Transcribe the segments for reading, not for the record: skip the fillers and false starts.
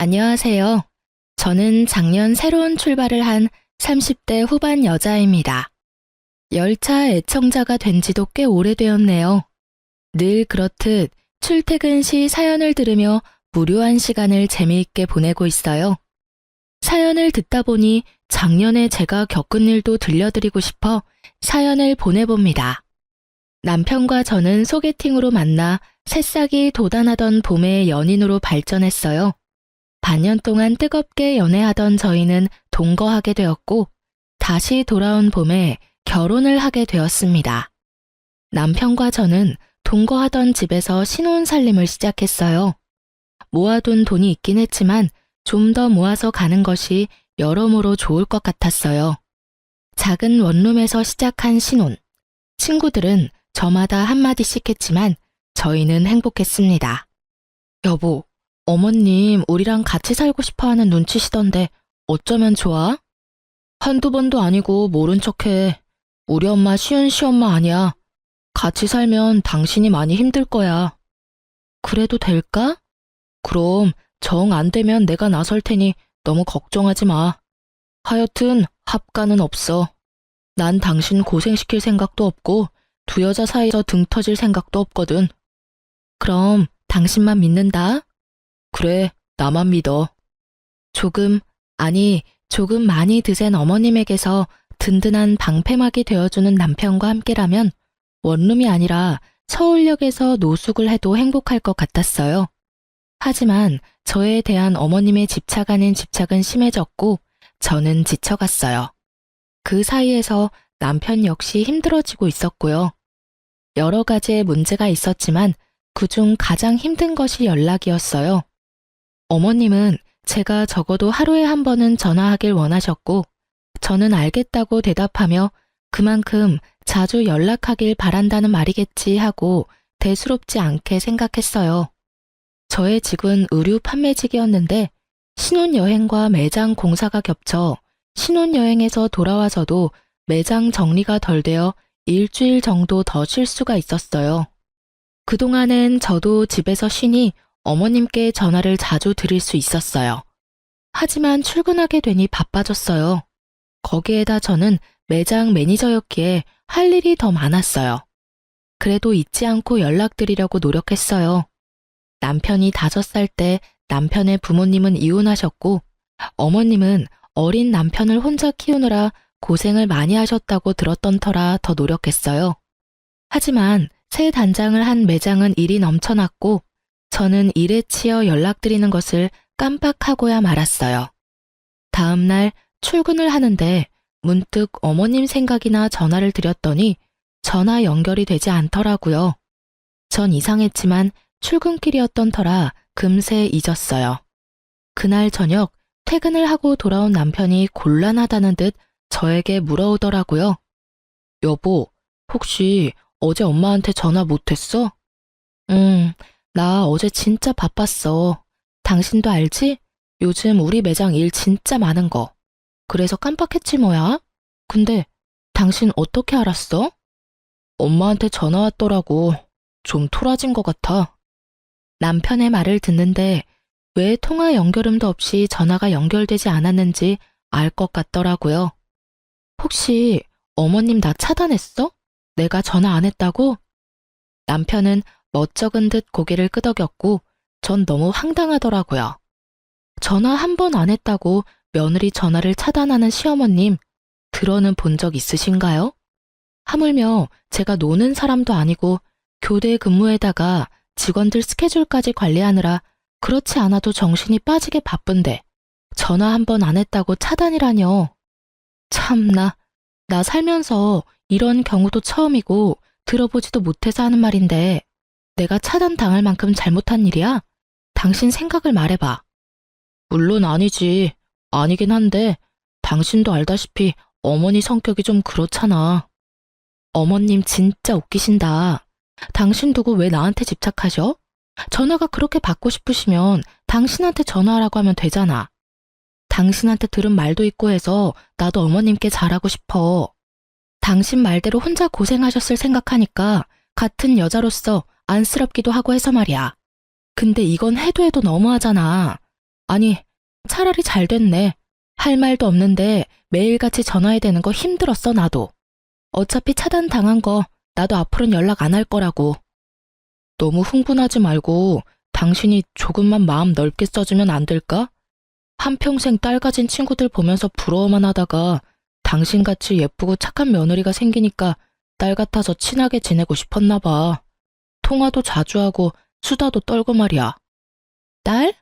안녕하세요. 저는 작년 새로운 출발을 한 30대 후반 여자입니다. 열차 애청자가 된 지도 꽤 오래되었네요. 늘 그렇듯 출퇴근 시 사연을 들으며 무료한 시간을 재미있게 보내고 있어요. 사연을 듣다 보니 작년에 제가 겪은 일도 들려드리고 싶어 사연을 보내봅니다. 남편과 저는 소개팅으로 만나 새싹이 돋아나던 봄의 연인으로 발전했어요. 반년 동안 뜨겁게 연애하던 저희는 동거하게 되었고 다시 돌아온 봄에 결혼을 하게 되었습니다. 남편과 저는 동거하던 집에서 신혼살림을 시작했어요. 모아둔 돈이 있긴 했지만 좀 더 모아서 가는 것이 여러모로 좋을 것 같았어요. 작은 원룸에서 시작한 신혼. 친구들은 저마다 한마디씩 했지만 저희는 행복했습니다. 여보, 어머님 우리랑 같이 살고 싶어 하는 눈치시던데 어쩌면 좋아? 한두 번도 아니고 모른 척해. 우리 엄마 쉬운 시엄마 아니야. 같이 살면 당신이 많이 힘들 거야. 그래도 될까? 그럼 정 안 되면 내가 나설 테니 너무 걱정하지 마. 하여튼 합가는 없어. 난 당신 고생시킬 생각도 없고 두 여자 사이에서 등 터질 생각도 없거든. 그럼 당신만 믿는다. 그래, 나만 믿어. 조금 많이 드센 어머님에게서 든든한 방패막이 되어주는 남편과 함께라면 원룸이 아니라 서울역에서 노숙을 해도 행복할 것 같았어요. 하지만 저에 대한 어머님의 집착 아닌 집착은 심해졌고 저는 지쳐갔어요. 그 사이에서 남편 역시 힘들어지고 있었고요. 여러 가지의 문제가 있었지만 그중 가장 힘든 것이 연락이었어요. 어머님은 제가 적어도 하루에 한 번은 전화하길 원하셨고 저는 알겠다고 대답하며 그만큼 자주 연락하길 바란다는 말이겠지 하고 대수롭지 않게 생각했어요. 저의 직은 의류 판매직이었는데 신혼여행과 매장 공사가 겹쳐 신혼여행에서 돌아와서도 매장 정리가 덜 되어 일주일 정도 더 쉴 수가 있었어요. 그동안엔 저도 집에서 쉬니 어머님께 전화를 자주 드릴 수 있었어요. 하지만 출근하게 되니 바빠졌어요. 거기에다 저는 매장 매니저였기에 할 일이 더 많았어요. 그래도 잊지 않고 연락드리려고 노력했어요. 남편이 5살 때 남편의 부모님은 이혼하셨고 어머님은 어린 남편을 혼자 키우느라 고생을 많이 하셨다고 들었던 터라 더 노력했어요. 하지만 새 단장을 한 매장은 일이 넘쳐났고 저는 일에 치여 연락드리는 것을 깜빡하고야 말았어요. 다음 날 출근을 하는데 문득 어머님 생각이나 전화를 드렸더니 전화 연결이 되지 않더라고요. 전 이상했지만 출근길이었던 터라 금세 잊었어요. 그날 저녁 퇴근을 하고 돌아온 남편이 곤란하다는 듯 저에게 물어오더라고요. 여보, 혹시 어제 엄마한테 전화 못했어? 나 어제 진짜 바빴어. 당신도 알지? 요즘 우리 매장 일 진짜 많은 거. 그래서 깜빡했지 뭐야? 근데 당신 어떻게 알았어? 엄마한테 전화 왔더라고. 좀 토라진 것 같아. 남편의 말을 듣는데 왜 통화 연결음도 없이 전화가 연결되지 않았는지 알 것 같더라고요. 혹시 어머님 나 차단했어? 내가 전화 안 했다고? 남편은 멋쩍은 듯 고개를 끄덕였고 전 너무 황당하더라고요. 전화 한 번 안 했다고 며느리 전화를 차단하는 시어머님, 들어는 본 적 있으신가요? 하물며 제가 노는 사람도 아니고 교대 근무에다가 직원들 스케줄까지 관리하느라 그렇지 않아도 정신이 빠지게 바쁜데 전화 한 번 안 했다고 차단이라뇨. 참나, 나 살면서 이런 경우도 처음이고 들어보지도 못해서 하는 말인데 내가 차단당할 만큼 잘못한 일이야? 당신 생각을 말해봐. 물론 아니지. 아니긴 한데 당신도 알다시피 어머니 성격이 좀 그렇잖아. 어머님 진짜 웃기신다. 당신 두고 왜 나한테 집착하셔? 전화가 그렇게 받고 싶으시면 당신한테 전화하라고 하면 되잖아. 당신한테 들은 말도 있고 해서 나도 어머님께 잘하고 싶어. 당신 말대로 혼자 고생하셨을 생각하니까 같은 여자로서 안쓰럽기도 하고 해서 말이야. 근데 이건 해도 해도 너무하잖아. 아니, 차라리 잘 됐네. 할 말도 없는데 매일같이 전화해야 되는 거 힘들었어, 나도. 어차피 차단당한 거 나도 앞으로는 연락 안 할 거라고. 너무 흥분하지 말고 당신이 조금만 마음 넓게 써주면 안 될까? 한평생 딸 가진 친구들 보면서 부러워만 하다가 당신같이 예쁘고 착한 며느리가 생기니까 딸 같아서 친하게 지내고 싶었나 봐. 통화도 자주 하고 수다도 떨고 말이야. 딸?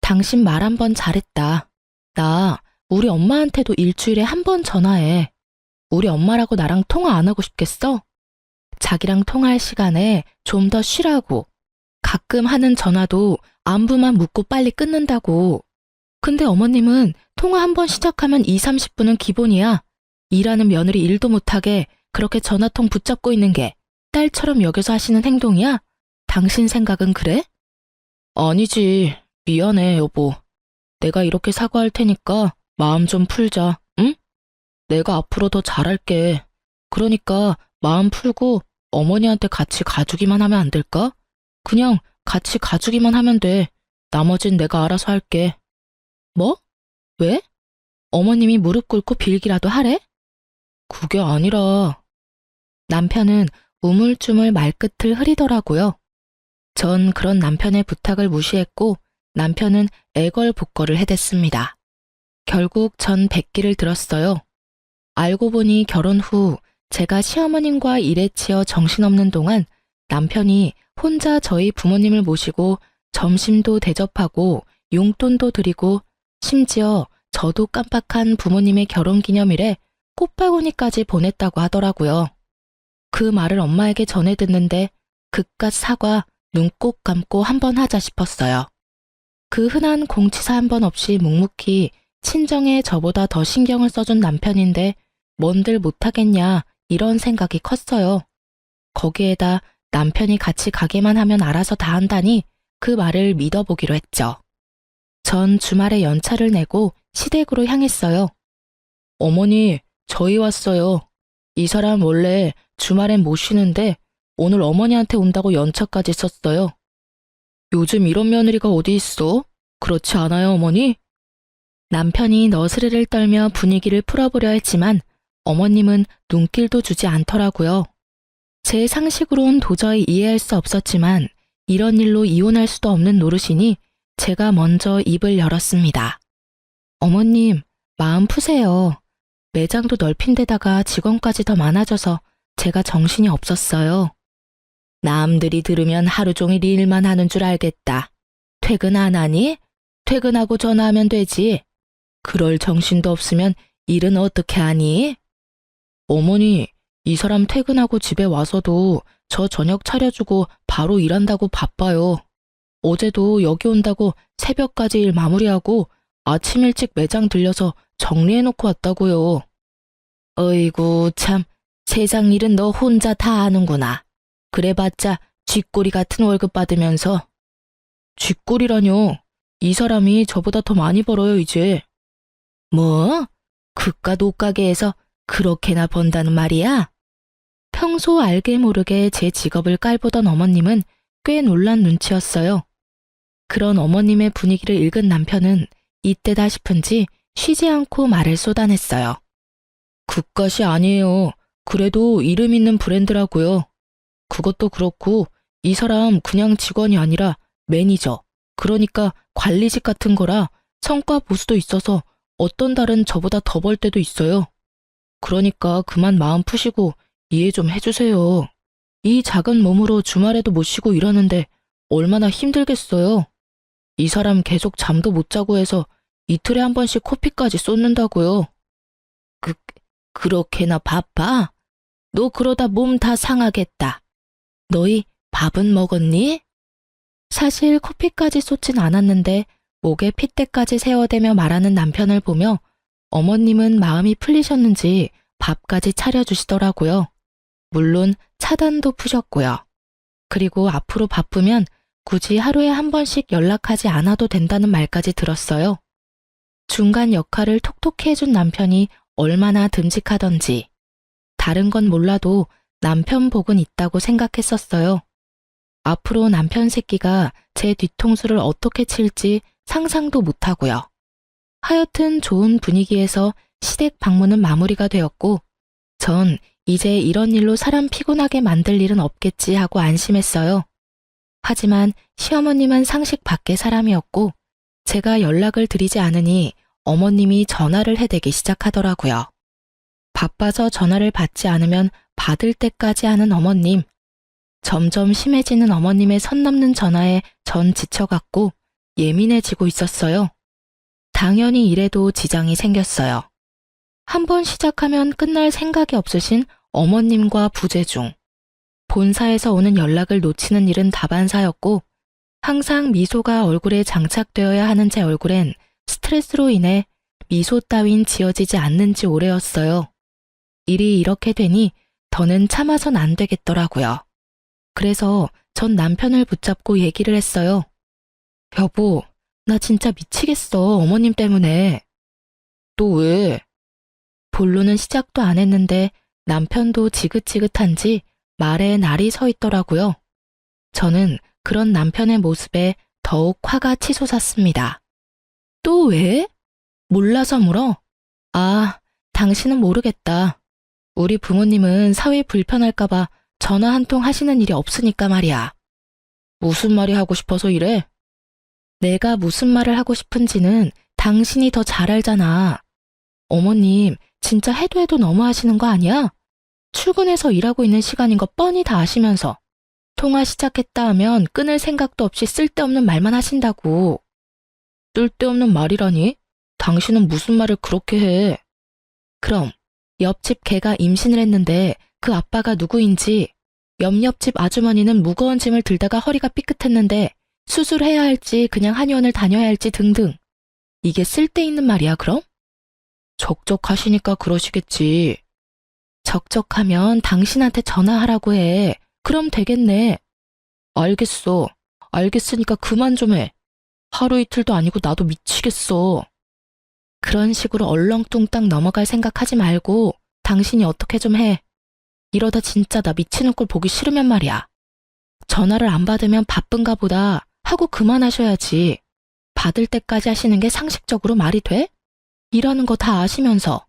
당신 말 한 번 잘했다. 나 우리 엄마한테도 일주일에 한 번 전화해. 우리 엄마라고 나랑 통화 안 하고 싶겠어? 자기랑 통화할 시간에 좀 더 쉬라고. 가끔 하는 전화도 안부만 묻고 빨리 끊는다고. 근데 어머님은 통화 한 번 시작하면 2, 30분은 기본이야. 일하는 며느리 일도 못하게 그렇게 전화통 붙잡고 있는 게 딸처럼 여겨서 하시는 행동이야? 당신 생각은 그래? 아니지. 미안해, 여보. 내가 이렇게 사과할 테니까 마음 좀 풀자, 응? 내가 앞으로 더 잘할게. 그러니까 마음 풀고 어머니한테 같이 가주기만 하면 안 될까? 그냥 같이 가주기만 하면 돼. 나머진 내가 알아서 할게. 뭐? 왜? 어머님이 무릎 꿇고 빌기라도 하래? 그게 아니라. 남편은 우물쭈물 말끝을 흐리더라고요. 전 그런 남편의 부탁을 무시했고 남편은 애걸복걸을 해댔습니다. 결국 전 백기를 들었어요. 알고 보니 결혼 후 제가 시어머님과 일에 치여 정신없는 동안 남편이 혼자 저희 부모님을 모시고 점심도 대접하고 용돈도 드리고 심지어 저도 깜빡한 부모님의 결혼기념일에 꽃바구니까지 보냈다고 하더라고요. 그 말을 엄마에게 전해 듣는데 그깟 사과 눈 꼭 감고 한번 하자 싶었어요. 그 흔한 공치사 한 번 없이 묵묵히 친정에 저보다 더 신경을 써준 남편인데 뭔들 못하겠냐 이런 생각이 컸어요. 거기에다 남편이 같이 가게만 하면 알아서 다 한다니 그 말을 믿어보기로 했죠. 전 주말에 연차를 내고 시댁으로 향했어요. 어머니, 저희 왔어요. 이 사람 원래 주말엔 못 쉬는데 오늘 어머니한테 온다고 연차까지 썼어요. 요즘 이런 며느리가 어디 있어? 그렇지 않아요, 어머니? 남편이 너스레를 떨며 분위기를 풀어보려 했지만 어머님은 눈길도 주지 않더라고요. 제 상식으론 도저히 이해할 수 없었지만 이런 일로 이혼할 수도 없는 노릇이니 제가 먼저 입을 열었습니다. 어머님, 마음 푸세요. 매장도 넓힌 데다가 직원까지 더 많아져서 제가 정신이 없었어요. 남들이 들으면 하루 종일 일만 하는 줄 알겠다. 퇴근 안 하니? 퇴근하고 전화하면 되지. 그럴 정신도 없으면 일은 어떻게 하니? 어머니, 이 사람 퇴근하고 집에 와서도 저 저녁 차려주고 바로 일한다고 바빠요. 어제도 여기 온다고 새벽까지 일 마무리하고 아침 일찍 매장 들려서 정리해놓고 왔다고요. 어이구 참, 세상 일은 너 혼자 다 아는구나. 그래봤자 쥐꼬리 같은 월급 받으면서. 쥐꼬리라뇨. 이 사람이 저보다 더 많이 벌어요 이제. 뭐? 그깟 옷가게에서 그렇게나 번다는 말이야? 평소 알게 모르게 제 직업을 깔보던 어머님은 꽤 놀란 눈치였어요. 그런 어머님의 분위기를 읽은 남편은 이때다 싶은지 쉬지 않고 말을 쏟아냈어요. 그깟이 아니에요. 그래도 이름 있는 브랜드라고요. 그것도 그렇고 이 사람 그냥 직원이 아니라 매니저, 그러니까 관리직 같은 거라 성과 보수도 있어서 어떤 달은 저보다 더 벌 때도 있어요. 그러니까 그만 마음 푸시고 이해 좀 해주세요. 이 작은 몸으로 주말에도 못 쉬고 이러는데 얼마나 힘들겠어요. 이 사람 계속 잠도 못 자고 해서 이틀에 한 번씩 코피까지 쏟는다고요. 그렇게나 바빠? 너 그러다 몸 다 상하겠다. 너희 밥은 먹었니? 사실 코피까지 쏟진 않았는데 목에 핏대까지 세워대며 말하는 남편을 보며 어머님은 마음이 풀리셨는지 밥까지 차려주시더라고요. 물론 차단도 푸셨고요. 그리고 앞으로 바쁘면 굳이 하루에 한 번씩 연락하지 않아도 된다는 말까지 들었어요. 중간 역할을 톡톡히 해준 남편이 얼마나 듬직하던지. 다른 건 몰라도 남편 복은 있다고 생각했었어요. 앞으로 남편 새끼가 제 뒤통수를 어떻게 칠지 상상도 못하고요. 하여튼 좋은 분위기에서 시댁 방문은 마무리가 되었고 전 이제 이런 일로 사람 피곤하게 만들 일은 없겠지 하고 안심했어요. 하지만 시어머님은 상식 밖의 사람이었고 제가 연락을 드리지 않으니 어머님이 전화를 해대기 시작하더라고요. 바빠서 전화를 받지 않으면 받을 때까지 하는 어머님. 점점 심해지는 어머님의 선 넘는 전화에 전 지쳐갔고 예민해지고 있었어요. 당연히 일에도 지장이 생겼어요. 한번 시작하면 끝날 생각이 없으신 어머님과 부재중. 본사에서 오는 연락을 놓치는 일은 다반사였고 항상 미소가 얼굴에 장착되어야 하는 제 얼굴엔 스트레스로 인해 미소 따윈 지어지지 않는 지 오래였어요. 일이 이렇게 되니 더는 참아선 안 되겠더라고요. 그래서 전 남편을 붙잡고 얘기를 했어요. 여보, 나 진짜 미치겠어, 어머님 때문에. 또 왜? 본론은 시작도 안 했는데 남편도 지긋지긋한지 말에 날이 서 있더라고요. 저는 그런 남편의 모습에 더욱 화가 치솟았습니다. 또 왜? 몰라서 물어? 아, 당신은 모르겠다. 우리 부모님은 사위 불편할까봐 전화 한 통 하시는 일이 없으니까 말이야. 무슨 말이 하고 싶어서 이래? 내가 무슨 말을 하고 싶은지는 당신이 더 잘 알잖아. 어머님, 진짜 해도 해도 너무 하시는 거 아니야? 출근해서 일하고 있는 시간인 거 뻔히 다 아시면서 통화 시작했다 하면 끊을 생각도 없이 쓸데없는 말만 하신다고. 쓸데없는 말이라니? 당신은 무슨 말을 그렇게 해? 그럼 옆집 개가 임신을 했는데 그 아빠가 누구인지, 옆집 아주머니는 무거운 짐을 들다가 허리가 삐끗했는데 수술해야 할지 그냥 한의원을 다녀야 할지 등등. 이게 쓸데있는 말이야 그럼? 적적하시니까 그러시겠지. 적적하면 당신한테 전화하라고 해. 그럼 되겠네. 알겠어. 알겠으니까 그만 좀 해. 하루 이틀도 아니고 나도 미치겠어. 그런 식으로 얼렁뚱땅 넘어갈 생각하지 말고 당신이 어떻게 좀 해. 이러다 진짜 나 미치는 꼴 보기 싫으면 말이야. 전화를 안 받으면 바쁜가 보다 하고 그만하셔야지. 받을 때까지 하시는 게 상식적으로 말이 돼? 일하는 거 다 아시면서.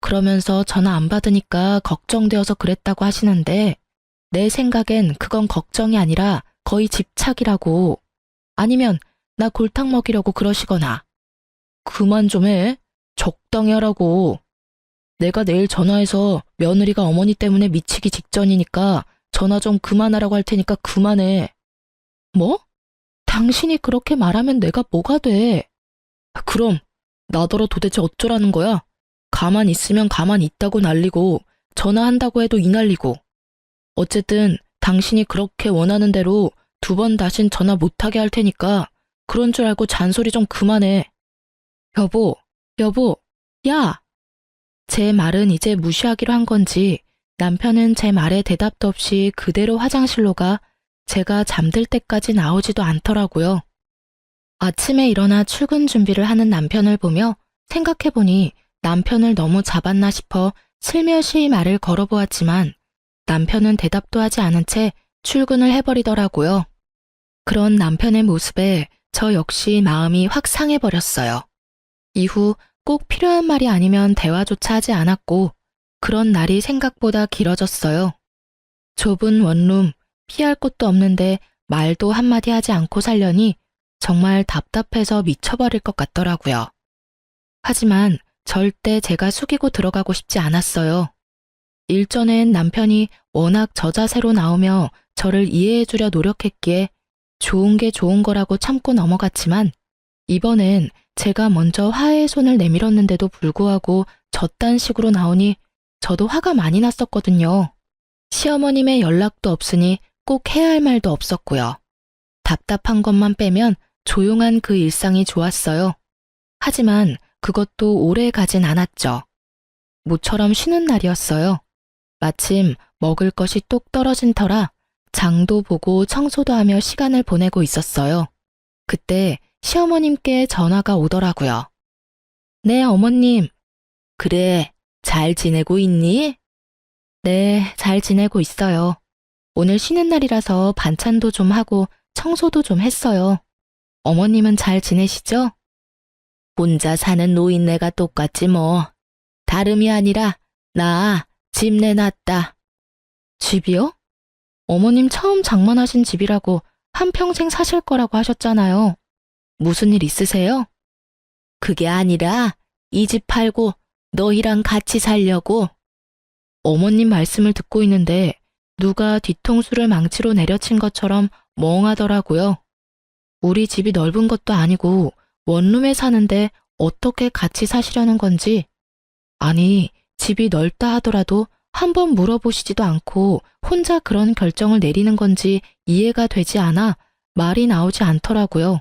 그러면서 전화 안 받으니까 걱정되어서 그랬다고 하시는데 내 생각엔 그건 걱정이 아니라 거의 집착이라고. 아니면 나 골탕 먹이려고 그러시거나. 그만 좀 해. 적당히 하라고. 내가 내일 전화해서 며느리가 어머니 때문에 미치기 직전이니까 전화 좀 그만하라고 할 테니까 그만해. 뭐? 당신이 그렇게 말하면 내가 뭐가 돼? 그럼 나더러 도대체 어쩌라는 거야? 가만 있으면 가만 있다고 난리고 전화한다고 해도 이 난리고. 어쨌든 당신이 그렇게 원하는 대로 2번 다신 전화 못하게 할 테니까 그런 줄 알고 잔소리 좀 그만해. 여보, 야! 제 말은 이제 무시하기로 한 건지 남편은 제 말에 대답도 없이 그대로 화장실로 가 제가 잠들 때까지 나오지도 않더라고요. 아침에 일어나 출근 준비를 하는 남편을 보며 생각해보니 남편을 너무 잡았나 싶어 슬며시 말을 걸어보았지만 남편은 대답도 하지 않은 채 출근을 해버리더라고요. 그런 남편의 모습에 저 역시 마음이 확 상해버렸어요. 이후 꼭 필요한 말이 아니면 대화조차 하지 않았고 그런 날이 생각보다 길어졌어요. 좁은 원룸, 피할 곳도 없는데 말도 한마디 하지 않고 살려니 정말 답답해서 미쳐버릴 것 같더라고요. 하지만 절대 제가 숙이고 들어가고 싶지 않았어요. 일전엔 남편이 워낙 저자세로 나오며 저를 이해해주려 노력했기에 좋은 게 좋은 거라고 참고 넘어갔지만 이번엔 제가 먼저 화해의 손을 내밀었는데도 불구하고 저딴 식으로 나오니 저도 화가 많이 났었거든요. 시어머님의 연락도 없으니 꼭 해야 할 말도 없었고요. 답답한 것만 빼면 조용한 그 일상이 좋았어요. 하지만 그것도 오래 가진 않았죠. 모처럼 쉬는 날이었어요. 마침 먹을 것이 뚝 떨어진 터라 장도 보고 청소도 하며 시간을 보내고 있었어요. 그때 시어머님께 전화가 오더라고요. 네, 어머님. 그래, 잘 지내고 있니? 네, 잘 지내고 있어요. 오늘 쉬는 날이라서 반찬도 좀 하고 청소도 좀 했어요. 어머님은 잘 지내시죠? 혼자 사는 노인네가 똑같지 뭐. 다름이 아니라 나 집 내놨다. 집이요? 어머님 처음 장만하신 집이라고 한평생 사실 거라고 하셨잖아요. 무슨 일 있으세요? 그게 아니라 이 집 팔고 너희랑 같이 살려고. 어머님 말씀을 듣고 있는데 누가 뒤통수를 망치로 내려친 것처럼 멍하더라고요. 우리 집이 넓은 것도 아니고 원룸에 사는데 어떻게 같이 사시려는 건지. 아니, 집이 넓다 하더라도 한번 물어보시지도 않고 혼자 그런 결정을 내리는 건지 이해가 되지 않아 말이 나오지 않더라고요.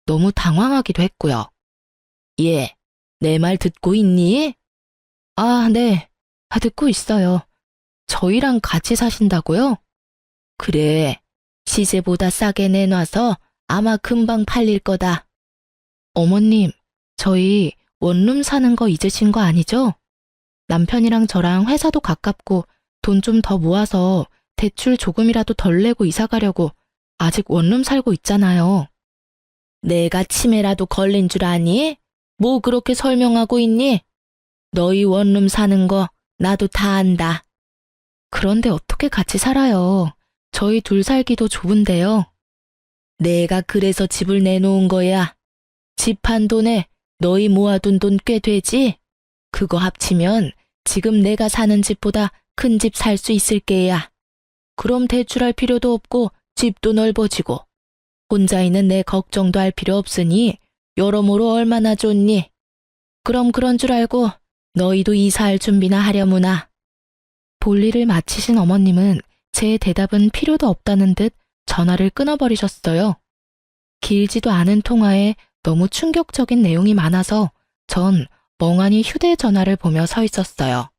너무 당황하기도 했고요. 예, 내 말 듣고 있니? 아, 네. 듣고 있어요. 저희랑 같이 사신다고요? 그래, 시세보다 싸게 내놔서 아마 금방 팔릴 거다. 어머님, 저희 원룸 사는 거 잊으신 거 아니죠? 남편이랑 저랑 회사도 가깝고 돈 좀 더 모아서 대출 조금이라도 덜 내고 이사 가려고 아직 원룸 살고 있잖아요. 내가 치매라도 걸린 줄 아니? 뭐 그렇게 설명하고 있니? 너희 원룸 사는 거 나도 다 안다. 그런데 어떻게 같이 살아요? 저희 둘 살기도 좁은데요. 내가 그래서 집을 내놓은 거야. 집 한 돈에 너희 모아둔 돈 꽤 되지? 그거 합치면 지금 내가 사는 집보다 큰 집 살 수 있을 게야. 그럼 대출할 필요도 없고 집도 넓어지고 혼자 있는 내 걱정도 할 필요 없으니 여러모로 얼마나 좋니? 그럼 그런 줄 알고 너희도 이사할 준비나 하려무나. 볼일을 마치신 어머님은 제 대답은 필요도 없다는 듯 전화를 끊어버리셨어요. 길지도 않은 통화에 너무 충격적인 내용이 많아서 전 멍하니 휴대전화를 보며 서 있었어요.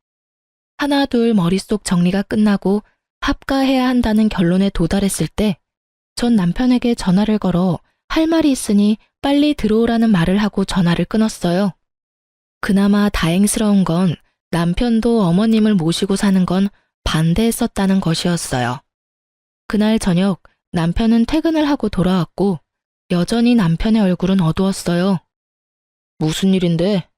하나 둘 머릿속 정리가 끝나고 합가해야 한다는 결론에 도달했을 때 전 남편에게 전화를 걸어 할 말이 있으니 빨리 들어오라는 말을 하고 전화를 끊었어요. 그나마 다행스러운 건 남편도 어머님을 모시고 사는 건 반대했었다는 것이었어요. 그날 저녁 남편은 퇴근을 하고 돌아왔고 여전히 남편의 얼굴은 어두웠어요. 무슨 일인데?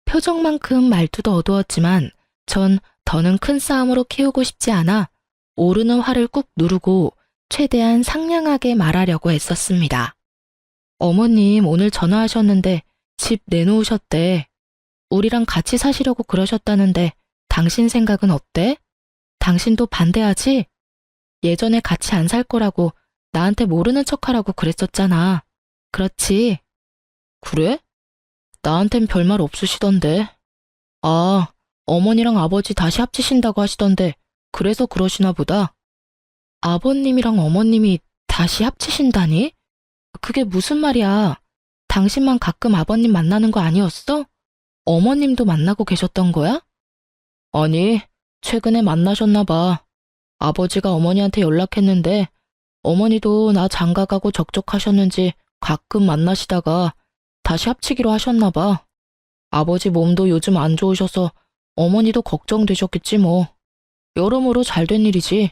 표정만큼 말투도 어두웠지만 전 더는 큰 싸움으로 키우고 싶지 않아 오르는 화를 꾹 누르고 최대한 상냥하게 말하려고 애썼습니다. 어머님 오늘 전화하셨는데 집 내놓으셨대. 우리랑 같이 사시려고 그러셨다는데 당신 생각은 어때? 당신도 반대하지? 예전에 같이 안 살 거라고 나한테 모르는 척하라고 그랬었잖아. 그렇지? 그래? 나한텐 별말 없으시던데. 아, 어머니랑 아버지 다시 합치신다고 하시던데 그래서 그러시나 보다. 아버님이랑 어머님이 다시 합치신다니? 그게 무슨 말이야? 당신만 가끔 아버님 만나는 거 아니었어? 어머님도 만나고 계셨던 거야? 아니, 최근에 만나셨나 봐. 아버지가 어머니한테 연락했는데 어머니도 나 장가가고 적적하셨는지 가끔 만나시다가 다시 합치기로 하셨나 봐. 아버지 몸도 요즘 안 좋으셔서 어머니도 걱정되셨겠지 뭐. 여러모로 잘된 일이지.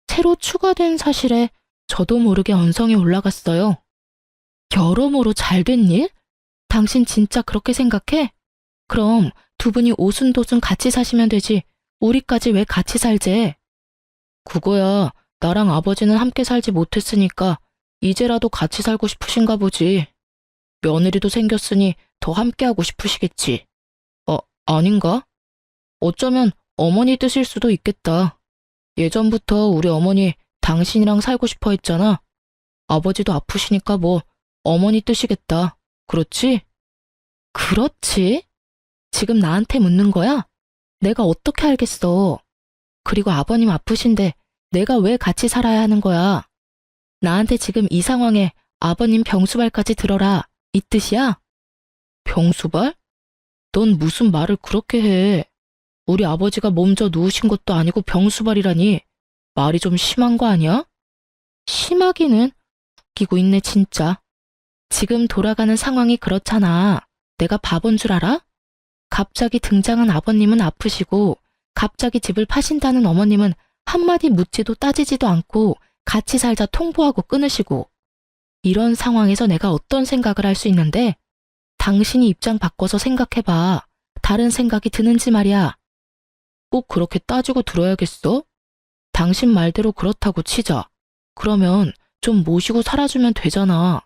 새로 추가된 사실에 저도 모르게 언성이 올라갔어요. 여러모로 잘된 일? 당신 진짜 그렇게 생각해? 그럼 두 분이 오순도순 같이 사시면 되지. 우리까지 왜 같이 살재? 그거야 나랑 아버지는 함께 살지 못했으니까 이제라도 같이 살고 싶으신가 보지. 며느리도 생겼으니 더 함께하고 싶으시겠지. 아닌가? 어쩌면 어머니 뜻일 수도 있겠다. 예전부터 우리 어머니 당신이랑 살고 싶어 했잖아. 아버지도 아프시니까 뭐 어머니 뜻이겠다. 그렇지? 그렇지? 지금 나한테 묻는 거야? 내가 어떻게 알겠어. 그리고 아버님 아프신데 내가 왜 같이 살아야 하는 거야? 나한테 지금 이 상황에 아버님 병수발까지 들어라. 이 뜻이야? 병수발? 넌 무슨 말을 그렇게 해. 우리 아버지가 몸져 누우신 것도 아니고 병수발이라니. 말이 좀 심한 거 아니야? 심하기는 웃기고 있네 진짜. 지금 돌아가는 상황이 그렇잖아. 내가 바본 줄 알아? 갑자기 등장한 아버님은 아프시고 갑자기 집을 파신다는 어머님은 한마디 묻지도 따지지도 않고 같이 살자 통보하고 끊으시고 이런 상황에서 내가 어떤 생각을 할 수 있는데? 당신이 입장 바꿔서 생각해봐. 다른 생각이 드는지 말이야. 꼭 그렇게 따지고 들어야겠어? 당신 말대로 그렇다고 치자. 그러면 좀 모시고 살아주면 되잖아.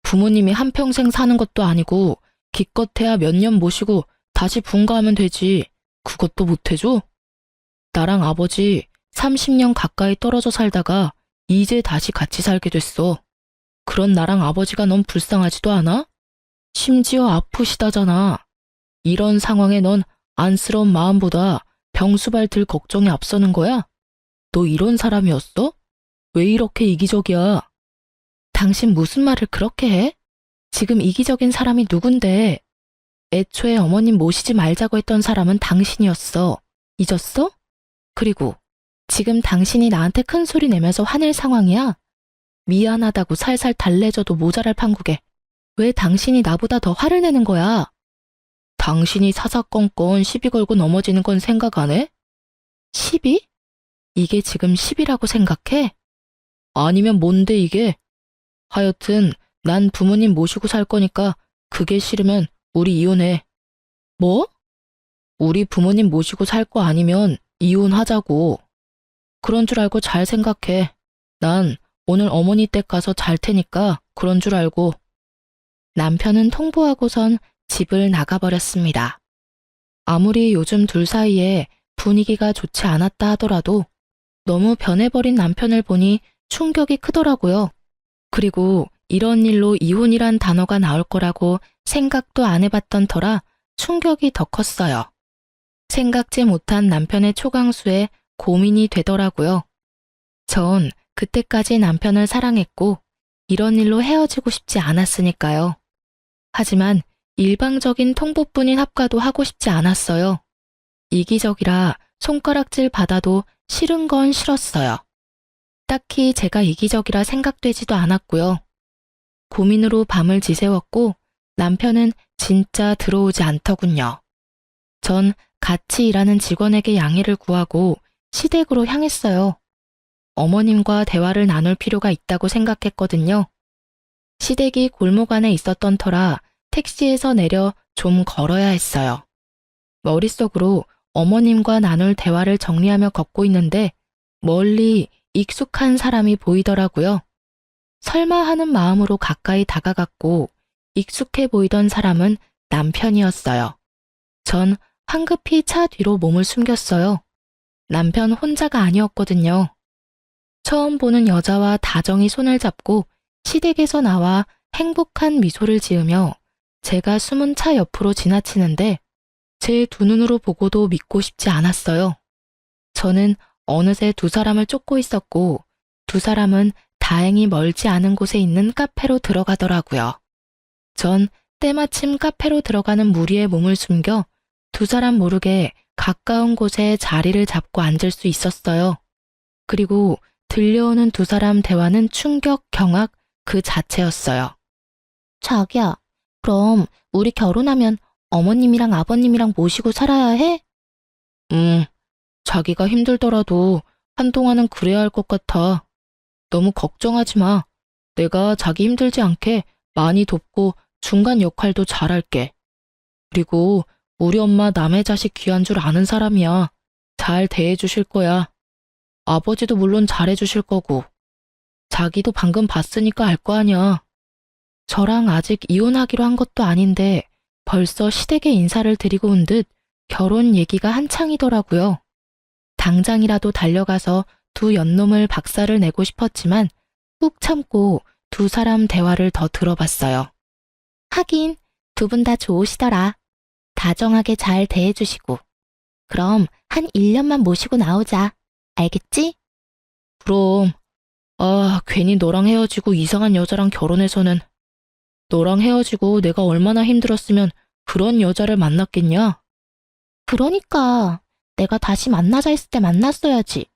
부모님이 한평생 사는 것도 아니고 기껏해야 몇 년 모시고 다시 분가하면 되지. 그것도 못해줘? 나랑 아버지 30년 가까이 떨어져 살다가 이제 다시 같이 살게 됐어. 그런 나랑 아버지가 넌 불쌍하지도 않아? 심지어 아프시다잖아. 이런 상황에 넌 안쓰러운 마음보다 병수발 들 걱정이 앞서는 거야? 너 이런 사람이었어? 왜 이렇게 이기적이야? 당신 무슨 말을 그렇게 해? 지금 이기적인 사람이 누군데? 애초에 어머님 모시지 말자고 했던 사람은 당신이었어. 잊었어? 그리고 지금 당신이 나한테 큰 소리 내면서 화낼 상황이야? 미안하다고 살살 달래줘도 모자랄 판국에 왜 당신이 나보다 더 화를 내는 거야? 당신이 사사건건 시비 걸고 넘어지는 건 생각 안 해? 시비? 이게 지금 시비라고 생각해? 아니면 뭔데 이게? 하여튼 난 부모님 모시고 살 거니까 그게 싫으면 우리 이혼해. 뭐? 우리 부모님 모시고 살 거 아니면 이혼하자고. 그런 줄 알고 잘 생각해. 난 오늘 어머니 댁 가서 잘 테니까 그런 줄 알고. 남편은 통보하고선 집을 나가버렸습니다. 아무리 요즘 둘 사이에 분위기가 좋지 않았다 하더라도 너무 변해버린 남편을 보니 충격이 크더라고요. 그리고 이런 일로 이혼이란 단어가 나올 거라고 생각도 안 해봤던 터라 충격이 더 컸어요. 생각지 못한 남편의 초강수에 고민이 되더라고요. 전 그때까지 남편을 사랑했고 이런 일로 헤어지고 싶지 않았으니까요. 하지만 일방적인 통보뿐인 합가도 하고 싶지 않았어요. 이기적이라 손가락질 받아도 싫은 건 싫었어요. 딱히 제가 이기적이라 생각되지도 않았고요. 고민으로 밤을 지새웠고 남편은 진짜 들어오지 않더군요. 전 같이 일하는 직원에게 양해를 구하고 시댁으로 향했어요. 어머님과 대화를 나눌 필요가 있다고 생각했거든요. 시댁이 골목 안에 있었던 터라 택시에서 내려 좀 걸어야 했어요. 머릿속으로 어머님과 나눌 대화를 정리하며 걷고 있는데 멀리 익숙한 사람이 보이더라고요. 설마 하는 마음으로 가까이 다가갔고 익숙해 보이던 사람은 남편이었어요. 전 황급히 차 뒤로 몸을 숨겼어요. 남편 혼자가 아니었거든요. 처음 보는 여자와 다정히 손을 잡고 시댁에서 나와 행복한 미소를 지으며 제가 숨은 차 옆으로 지나치는데 제 두 눈으로 보고도 믿고 싶지 않았어요. 저는 어느새 두 사람을 쫓고 있었고 두 사람은 다행히 멀지 않은 곳에 있는 카페로 들어가더라고요. 전 때마침 카페로 들어가는 무리에 몸을 숨겨 두 사람 모르게 가까운 곳에 자리를 잡고 앉을 수 있었어요. 그리고 들려오는 두 사람 대화는 충격, 경악 그 자체였어요. 자기야, 그럼 우리 결혼하면 어머님이랑 아버님이랑 모시고 살아야 해? 자기가 힘들더라도 한동안은 그래야 할 것 같아. 너무 걱정하지 마. 내가 자기 힘들지 않게 많이 돕고 중간 역할도 잘할게. 그리고 우리 엄마 남의 자식 귀한 줄 아는 사람이야. 잘 대해주실 거야. 아버지도 물론 잘해주실 거고. 자기도 방금 봤으니까 알 거 아니야. 저랑 아직 이혼하기로 한 것도 아닌데 벌써 시댁에 인사를 드리고 온 듯 결혼 얘기가 한창이더라고요. 당장이라도 달려가서 두 연놈을 박살을 내고 싶었지만 꾹 참고 두 사람 대화를 더 들어봤어요. 하긴 두 분 다 좋으시더라. 다정하게 잘 대해주시고. 그럼 한 1년만 모시고 나오자. 알겠지? 그럼. 괜히 너랑 헤어지고 이상한 여자랑 결혼해서는. 너랑 헤어지고 내가 얼마나 힘들었으면 그런 여자를 만났겠냐? 그러니까 내가 다시 만나자 했을 때 만났어야지.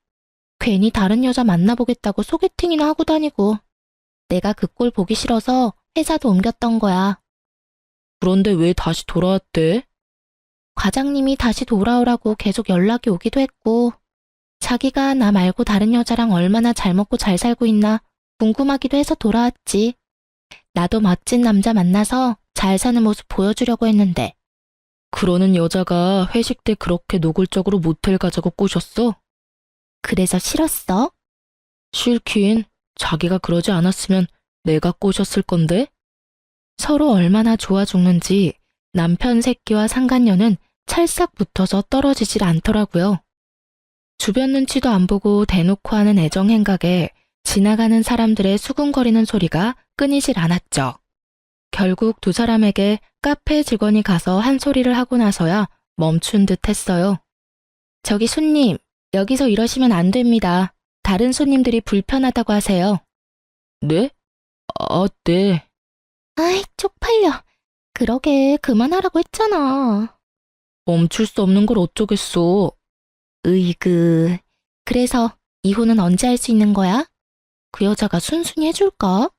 괜히 다른 여자 만나보겠다고 소개팅이나 하고 다니고. 내가 그 꼴 보기 싫어서 회사도 옮겼던 거야. 그런데 왜 다시 돌아왔대? 과장님이 다시 돌아오라고 계속 연락이 오기도 했고, 자기가 나 말고 다른 여자랑 얼마나 잘 먹고 잘 살고 있나 궁금하기도 해서 돌아왔지. 나도 멋진 남자 만나서 잘 사는 모습 보여주려고 했는데. 그러는 여자가 회식 때 그렇게 노골적으로 모텔 가자고 꼬셨어? 그래서 싫었어? 싫긴. 자기가 그러지 않았으면 내가 꼬셨을 건데? 서로 얼마나 좋아 죽는지 남편 새끼와 상간녀는 찰싹 붙어서 떨어지질 않더라고요. 주변 눈치도 안 보고 대놓고 하는 애정 행각에 지나가는 사람들의 수군거리는 소리가 끊이질 않았죠. 결국 두 사람에게 카페 직원이 가서 한 소리를 하고 나서야 멈춘 듯 했어요. 저기 손님, 여기서 이러시면 안 됩니다. 다른 손님들이 불편하다고 하세요. 네? 네. 아이, 쪽팔려. 그러게, 그만하라고 했잖아. 멈출 수 없는 걸 어쩌겠어. 으이그. 그래서 이혼은 언제 할 수 있는 거야? 그 여자가 순순히 해줄까?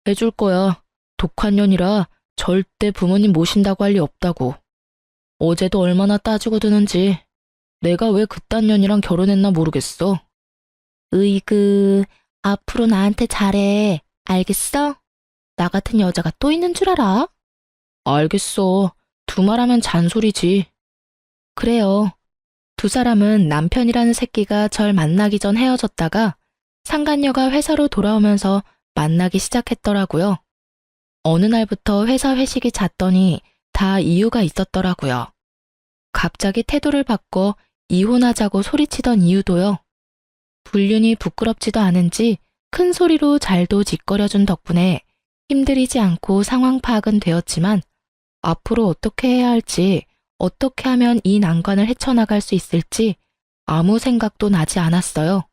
해줄 거야. 독한 년이라 절대 부모님 모신다고 할 리 없다고. 어제도 얼마나 따지고 드는지. 내가 왜 그딴 년이랑 결혼했나 모르겠어. 으이그, 앞으로 나한테 잘해. 알겠어? 나 같은 여자가 또 있는 줄 알아? 알겠어. 두말하면 잔소리지. 그래요. 두 사람은 남편이라는 새끼가 절 만나기 전 헤어졌다가 상간녀가 회사로 돌아오면서 만나기 시작했더라고요. 어느 날부터 회사 회식이 잦더니 다 이유가 있었더라고요. 갑자기 태도를 바꿔 이혼하자고 소리치던 이유도요. 불륜이 부끄럽지도 않은지 큰 소리로 잘도 짓거려준 덕분에 힘들이지 않고 상황 파악은 되었지만 앞으로 어떻게 해야 할지, 어떻게 하면 이 난관을 헤쳐나갈 수 있을지 아무 생각도 나지 않았어요.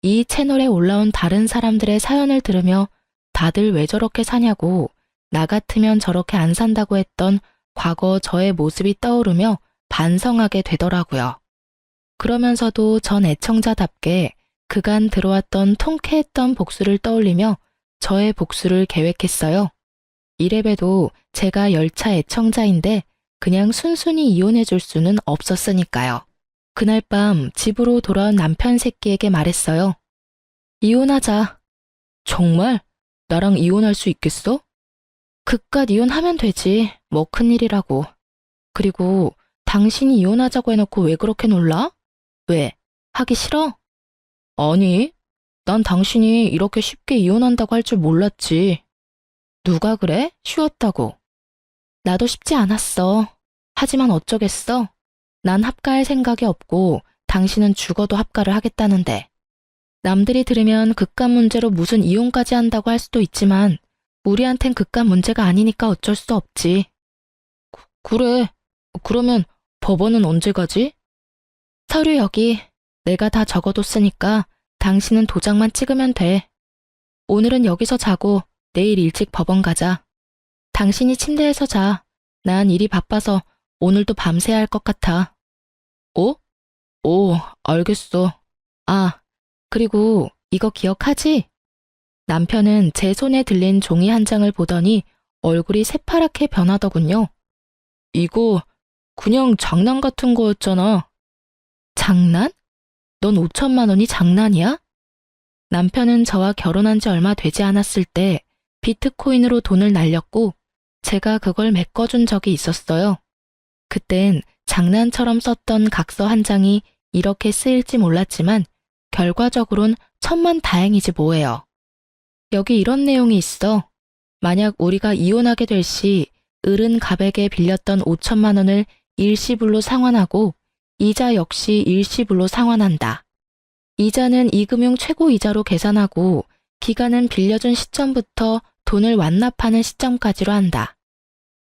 이 채널에 올라온 다른 사람들의 사연을 들으며 다들 왜 저렇게 사냐고, 나 같으면 저렇게 안 산다고 했던 과거 저의 모습이 떠오르며 반성하게 되더라고요. 그러면서도 전 애청자답게 그간 들어왔던 통쾌했던 복수를 떠올리며 저의 복수를 계획했어요. 이래봬도 제가 열차 애청자인데 그냥 순순히 이혼해줄 수는 없었으니까요. 그날 밤 집으로 돌아온 남편 새끼에게 말했어요. 이혼하자. 정말? 나랑 이혼할 수 있겠어? 그깟 이혼하면 되지. 뭐 큰일이라고. 그리고 당신이 이혼하자고 해놓고 왜 그렇게 놀라? 왜? 하기 싫어? 아니, 난 당신이 이렇게 쉽게 이혼한다고 할 줄 몰랐지. 누가 그래? 쉬웠다고. 나도 쉽지 않았어. 하지만 어쩌겠어? 난 합가할 생각이 없고 당신은 죽어도 합가를 하겠다는데. 남들이 들으면 그깟 문제로 무슨 이혼까지 한다고 할 수도 있지만 우리한텐 그깟 문제가 아니니까 어쩔 수 없지. 그래. 그러면 법원은 언제 가지? 서류 여기. 내가 다 적어뒀으니까 당신은 도장만 찍으면 돼. 오늘은 여기서 자고 내일 일찍 법원 가자. 당신이 침대에서 자. 난 일이 바빠서 오늘도 밤새야 할 것 같아. 어? 알겠어. 아, 그리고 이거 기억하지? 남편은 제 손에 들린 종이 한 장을 보더니 얼굴이 새파랗게 변하더군요. 이거 그냥 장난 같은 거였잖아. 장난? 넌 5천만 원이 장난이야? 남편은 저와 결혼한 지 얼마 되지 않았을 때 비트코인으로 돈을 날렸고 제가 그걸 메꿔준 적이 있었어요. 그땐 장난처럼 썼던 각서 한 장이 이렇게 쓰일지 몰랐지만 결과적으론 천만다행이지 뭐예요. 여기 이런 내용이 있어. 만약 우리가 이혼하게 될 시 을은 갑에게 빌렸던 5천만 원을 일시불로 상환하고 이자 역시 일시불로 상환한다. 이자는 이금융 최고이자로 계산하고 기간은 빌려준 시점부터 돈을 완납하는 시점까지로 한다.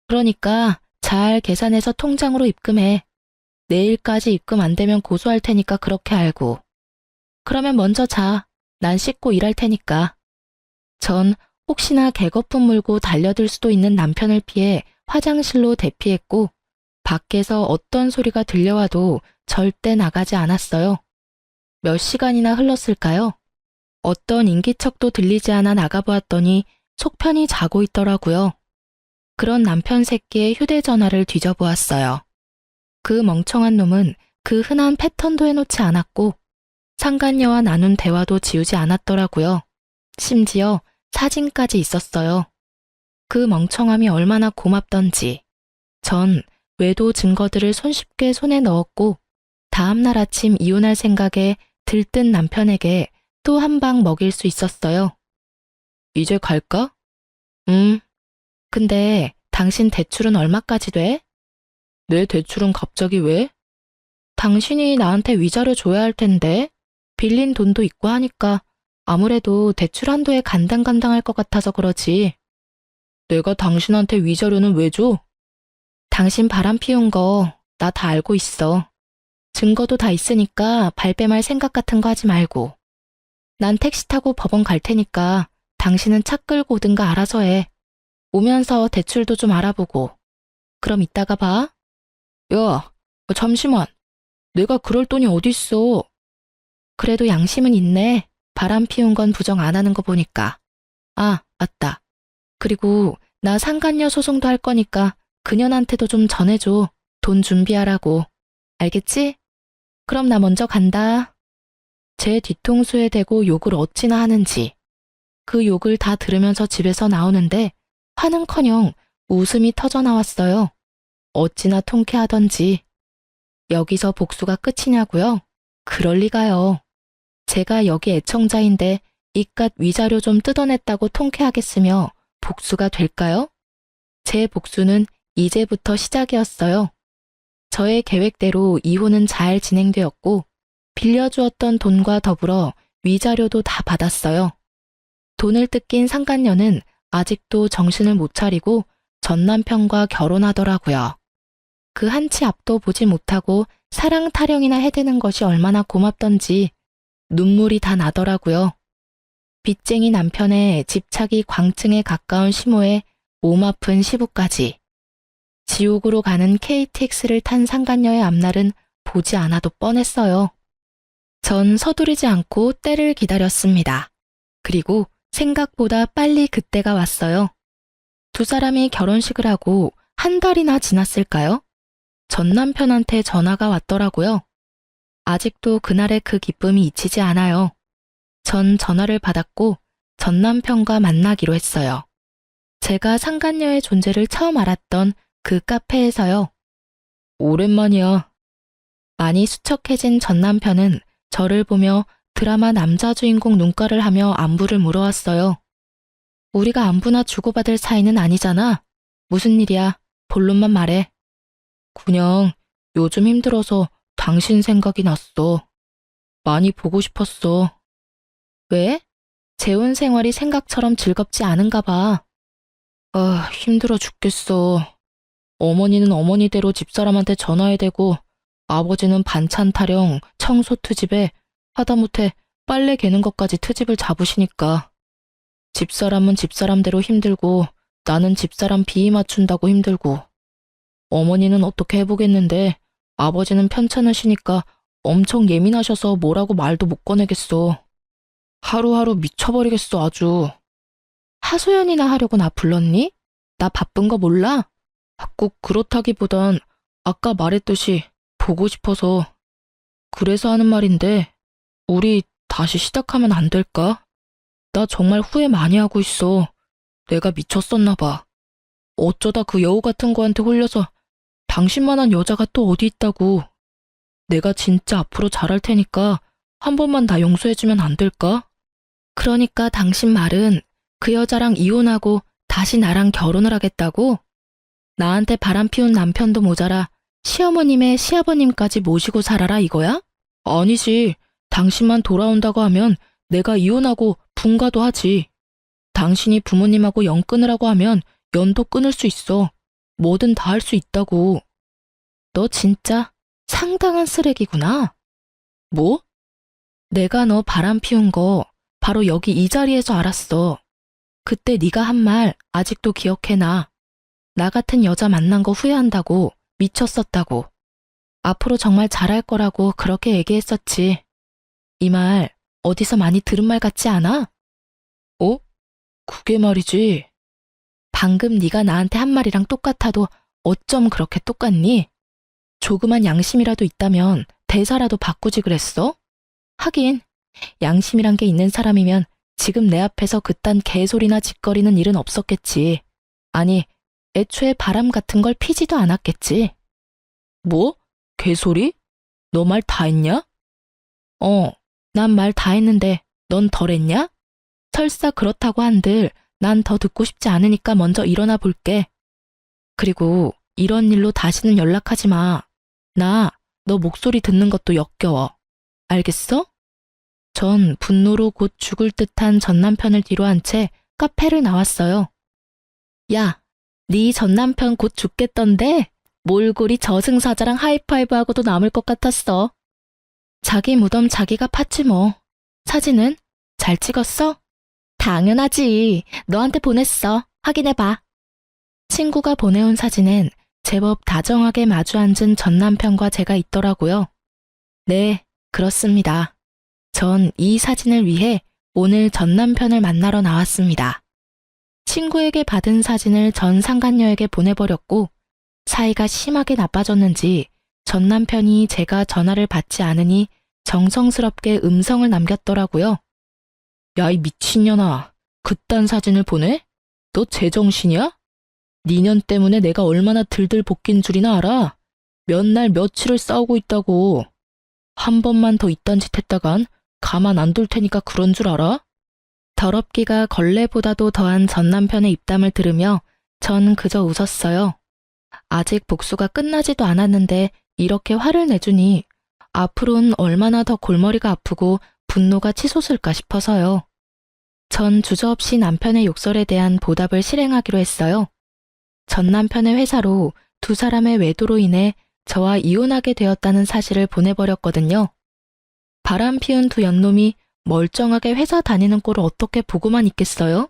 그러니까 잘 계산해서 통장으로 입금해. 내일까지 입금 안 되면 고소할 테니까 그렇게 알고. 그러면 먼저 자. 난 씻고 일할 테니까. 전 혹시나 개거품 물고 달려들 수도 있는 남편을 피해 화장실로 대피했고 밖에서 어떤 소리가 들려와도 절대 나가지 않았어요. 몇 시간이나 흘렀을까요? 어떤 인기척도 들리지 않아 나가보았더니 속편히 자고 있더라고요. 그런 남편 새끼의 휴대전화를 뒤져보았어요. 그 멍청한 놈은 그 흔한 패턴도 해놓지 않았고 상간녀와 나눈 대화도 지우지 않았더라고요. 심지어 사진까지 있었어요. 그 멍청함이 얼마나 고맙던지. 전 외도 증거들을 손쉽게 손에 넣었고 다음날 아침 이혼할 생각에 들뜬 남편에게 또 한 방 먹일 수 있었어요. 이제 갈까? 근데 당신 대출은 얼마까지 돼? 내 대출은 갑자기 왜? 당신이 나한테 위자료 줘야 할 텐데 빌린 돈도 있고 하니까 아무래도 대출 한도에 간당간당할 것 같아서 그러지. 내가 당신한테 위자료는 왜 줘? 당신 바람 피운 거 나 다 알고 있어. 증거도 다 있으니까 발뺌할 생각 같은 거 하지 말고. 난 택시 타고 법원 갈 테니까 당신은 차 끌고 오든가 알아서 해. 오면서 대출도 좀 알아보고. 그럼 이따가 봐. 야, 잠시만. 내가 그럴 돈이 어딨어. 그래도 양심은 있네. 바람 피운 건 부정 안 하는 거 보니까. 아, 맞다. 그리고 나 상간녀 소송도 할 거니까 그년한테도 좀 전해줘. 돈 준비하라고. 알겠지? 그럼 나 먼저 간다. 제 뒤통수에 대고 욕을 어찌나 하는지. 그 욕을 다 들으면서 집에서 나오는데 화는커녕 웃음이 터져 나왔어요. 어찌나 통쾌하던지. 여기서 복수가 끝이냐고요? 그럴 리가요. 제가 여기 애청자인데 이깟 위자료 좀 뜯어냈다고 통쾌하겠으며 복수가 될까요? 제 복수는 이제부터 시작이었어요. 저의 계획대로 이혼은 잘 진행되었고 빌려주었던 돈과 더불어 위자료도 다 받았어요. 돈을 뜯긴 상간녀는 아직도 정신을 못 차리고 전 남편과 결혼하더라고요. 그 한치 앞도 보지 못하고 사랑 타령이나 해대는 것이 얼마나 고맙던지 눈물이 다 나더라고요. 빚쟁이 남편의 집착이 광증에 가까운 시모에 몸 아픈 시부까지. 지옥으로 가는 KTX를 탄 상간녀의 앞날은 보지 않아도 뻔했어요. 전 서두르지 않고 때를 기다렸습니다. 그리고 생각보다 빨리 그때가 왔어요. 두 사람이 결혼식을 하고 한 달이나 지났을까요? 전 남편한테 전화가 왔더라고요. 아직도 그날의 그 기쁨이 잊히지 않아요. 전 전화를 받았고 전 남편과 만나기로 했어요. 제가 상간녀의 존재를 처음 알았던 그 카페에서요. 오랜만이야. 많이 수척해진 전 남편은 저를 보며 드라마 남자 주인공 눈가를 하며 안부를 물어왔어요. 우리가 안부나 주고받을 사이는 아니잖아. 무슨 일이야? 본론만 말해. 그냥 요즘 힘들어서 당신 생각이 났어. 많이 보고 싶었어. 왜? 재혼 생활이 생각처럼 즐겁지 않은가 봐. 아, 힘들어 죽겠어. 어머니는 어머니대로 집사람한테 전화해야 되고 아버지는 반찬 타령, 청소 트집에 하다못해 빨래 개는 것까지 트집을 잡으시니까. 집사람은 집사람대로 힘들고 나는 집사람 비위 맞춘다고 힘들고. 어머니는 어떻게 해보겠는데 아버지는 편찮으시니까 엄청 예민하셔서 뭐라고 말도 못 꺼내겠어. 하루하루 미쳐버리겠어 아주. 하소연이나 하려고 나 불렀니? 나 바쁜 거 몰라? 꼭 그렇다기보단 아까 말했듯이 보고 싶어서. 그래서 하는 말인데 우리 다시 시작하면 안 될까? 나 정말 후회 많이 하고 있어. 내가 미쳤었나 봐. 어쩌다 그 여우 같은 거한테 홀려서 당신만한 여자가 또 어디 있다고. 내가 진짜 앞으로 잘할 테니까 한 번만 나 용서해주면 안 될까? 그러니까 당신 말은 그 여자랑 이혼하고 다시 나랑 결혼을 하겠다고? 나한테 바람 피운 남편도 모자라 시어머님의 시아버님까지 모시고 살아라 이거야? 아니지. 당신만 돌아온다고 하면 내가 이혼하고 분가도 하지. 당신이 부모님하고 연 끊으라고 하면 연도 끊을 수 있어. 뭐든 다 할 수 있다고. 너 진짜 상당한 쓰레기구나. 뭐? 내가 너 바람 피운 거 바로 여기 이 자리에서 알았어. 그때 네가 한 말 아직도 기억해놔. 나 같은 여자 만난 거 후회한다고, 미쳤었다고. 앞으로 정말 잘할 거라고 그렇게 얘기했었지. 이 말 어디서 많이 들은 말 같지 않아? 어? 그게 말이지. 방금 네가 나한테 한 말이랑 똑같아도 어쩜 그렇게 똑같니? 조그만 양심이라도 있다면 대사라도 바꾸지 그랬어? 하긴 양심이란 게 있는 사람이면 지금 내 앞에서 그딴 개소리나 짓거리는 일은 없었겠지. 아니, 애초에 바람 같은 걸 피지도 않았겠지. 뭐? 개소리? 너 말 다 했냐? 난 말 다 했는데 넌 덜 했냐? 설사 그렇다고 한들 난 더 듣고 싶지 않으니까 먼저 일어나 볼게. 그리고 이런 일로 다시는 연락하지 마. 나 너 목소리 듣는 것도 역겨워. 알겠어? 전 분노로 곧 죽을 듯한 전 남편을 뒤로 한 채 카페를 나왔어요. 야, 네 전 남편 곧 죽겠던데 몰골이 저승사자랑 하이파이브하고도 남을 것 같았어. 자기 무덤 자기가 팠지 뭐. 사진은? 잘 찍었어? 당연하지. 너한테 보냈어. 확인해봐. 친구가 보내온 사진엔 제법 다정하게 마주 앉은 전 남편과 제가 있더라고요. 네, 그렇습니다. 전 이 사진을 위해 오늘 전 남편을 만나러 나왔습니다. 친구에게 받은 사진을 전 상간녀에게 보내버렸고 사이가 심하게 나빠졌는지 전 남편이 제가 전화를 받지 않으니 정성스럽게 음성을 남겼더라고요. 야, 이 미친년아. 그딴 사진을 보내? 너 제정신이야? 니년 때문에 내가 얼마나 들들 볶인 줄이나 알아? 몇 날 며칠을 싸우고 있다고. 한 번만 더 이딴 짓 했다간 가만 안 둘 테니까 그런 줄 알아? 더럽기가 걸레보다도 더한 전 남편의 입담을 들으며 전 그저 웃었어요. 아직 복수가 끝나지도 않았는데 이렇게 화를 내주니 앞으로는 얼마나 더 골머리가 아프고 분노가 치솟을까 싶어서요. 전 주저없이 남편의 욕설에 대한 보답을 실행하기로 했어요. 전 남편의 회사로 두 사람의 외도로 인해 저와 이혼하게 되었다는 사실을 보내버렸거든요. 바람 피운 두 연놈이 멀쩡하게 회사 다니는 꼴을 어떻게 보고만 있겠어요?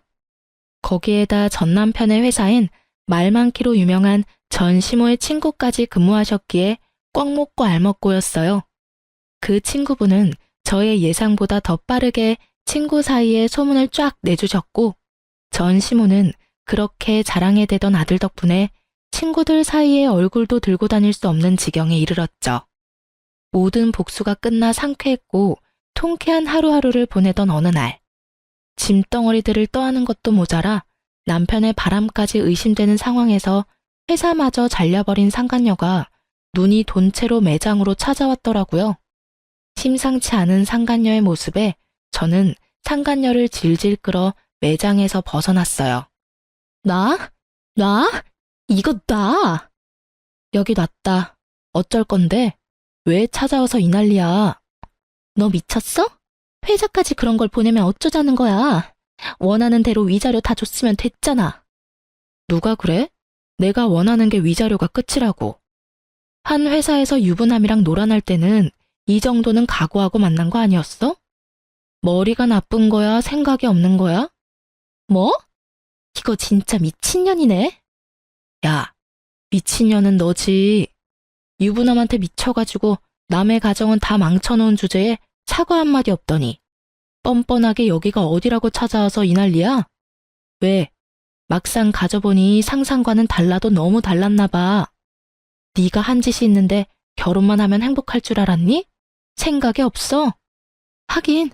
거기에다 전 남편의 회사엔 말 많기로 유명한 전시모의 친구까지 근무하셨기에 꽉 먹고 알 먹고였어요. 그 친구분은 저의 예상보다 더 빠르게 친구 사이에 소문을 쫙 내주셨고 전시모는 그렇게 자랑에 대던 아들 덕분에 친구들 사이에 얼굴도 들고 다닐 수 없는 지경에 이르렀죠. 모든 복수가 끝나 상쾌했고 통쾌한 하루하루를 보내던 어느 날, 짐덩어리들을 떠안은 것도 모자라 남편의 바람까지 의심되는 상황에서 회사마저 잘려버린 상간녀가 눈이 돈채로 매장으로 찾아왔더라고요. 심상치 않은 상간녀의 모습에 저는 상간녀를 질질 끌어 매장에서 벗어났어요. 나? 이거 나! 여기 놨다. 어쩔 건데? 왜 찾아와서 이 난리야? 너 미쳤어? 회사까지 그런 걸 보내면 어쩌자는 거야? 원하는 대로 위자료 다 줬으면 됐잖아. 누가 그래? 내가 원하는 게 위자료가 끝이라고. 한 회사에서 유부남이랑 놀아날 때는 이 정도는 각오하고 만난 거 아니었어? 머리가 나쁜 거야? 생각이 없는 거야? 뭐? 이거 진짜 미친년이네. 야, 미친년은 너지. 유부남한테 미쳐가지고 남의 가정은 다 망쳐놓은 주제에 사과 한마디 없더니 뻔뻔하게 여기가 어디라고 찾아와서 이 난리야? 왜? 막상 가져보니 상상과는 달라도 너무 달랐나 봐. 네가 한 짓이 있는데 결혼만 하면 행복할 줄 알았니? 생각이 없어. 하긴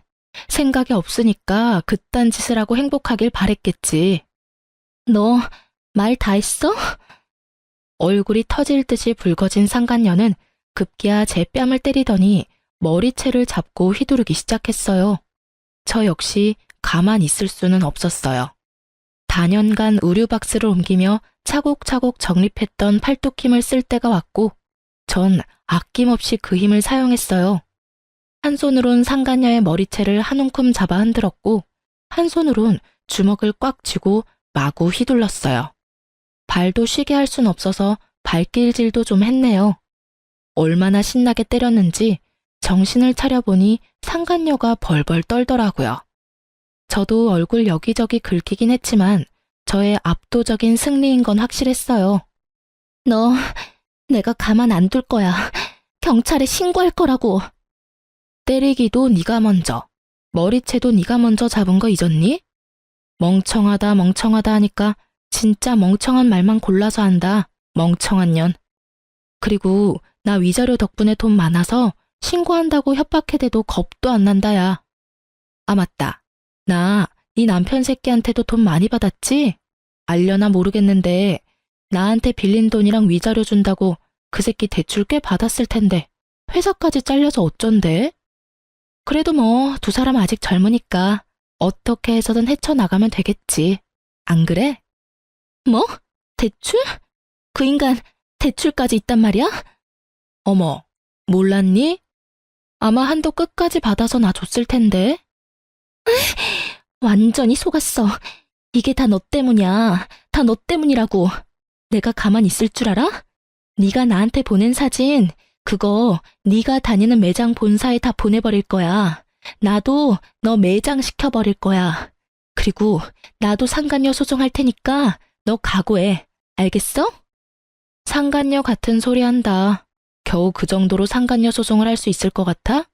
생각이 없으니까 그딴 짓을 하고 행복하길 바랬겠지. 너 말 다 했어? 얼굴이 터질 듯이 붉어진 상간녀는 급기야 제 뺨을 때리더니 머리채를 잡고 휘두르기 시작했어요. 저 역시 가만 있을 수는 없었어요. 다년간 의류박스를 옮기며 차곡차곡 정립했던 팔뚝 힘을 쓸 때가 왔고 전 아낌없이 그 힘을 사용했어요. 한 손으론 상간녀의 머리채를 한 움큼 잡아 흔들었고 한 손으론 주먹을 꽉 쥐고 마구 휘둘렀어요. 발도 쉬게 할 순 없어서 발길질도 좀 했네요. 얼마나 신나게 때렸는지 정신을 차려보니 상간녀가 벌벌 떨더라고요. 저도 얼굴 여기저기 긁히긴 했지만 저의 압도적인 승리인 건 확실했어요. 너, 내가 가만 안 둘 거야. 경찰에 신고할 거라고. 때리기도 네가 먼저, 머리채도 네가 먼저 잡은 거 잊었니? 멍청하다 하니까 진짜 멍청한 말만 골라서 한다. 멍청한 년. 그리고 나 위자료 덕분에 돈 많아서 신고한다고 협박해대도 겁도 안 난다, 야. 아, 맞다. 나 네 남편 새끼한테도 돈 많이 받았지? 알려나 모르겠는데 나한테 빌린 돈이랑 위자료 준다고 그 새끼 대출 꽤 받았을 텐데 회사까지 잘려서 어쩐대? 그래도 뭐 두 사람 아직 젊으니까 어떻게 해서든 헤쳐나가면 되겠지. 안 그래? 뭐? 대출? 그 인간 대출까지 있단 말이야? 어머, 몰랐니? 아마 한도 끝까지 받아서 나 줬을 텐데. 완전히 속았어. 이게 다 너 때문이야. 다 너 때문이라고. 내가 가만히 있을 줄 알아? 네가 나한테 보낸 사진, 그거 네가 다니는 매장 본사에 다 보내버릴 거야. 나도 너 매장 시켜버릴 거야. 그리고 나도 상간녀 소송할 테니까 너 각오해. 알겠어? 상간녀 같은 소리 한다. 겨우 그 정도로 상간녀 소송을 할 수 있을 것 같아?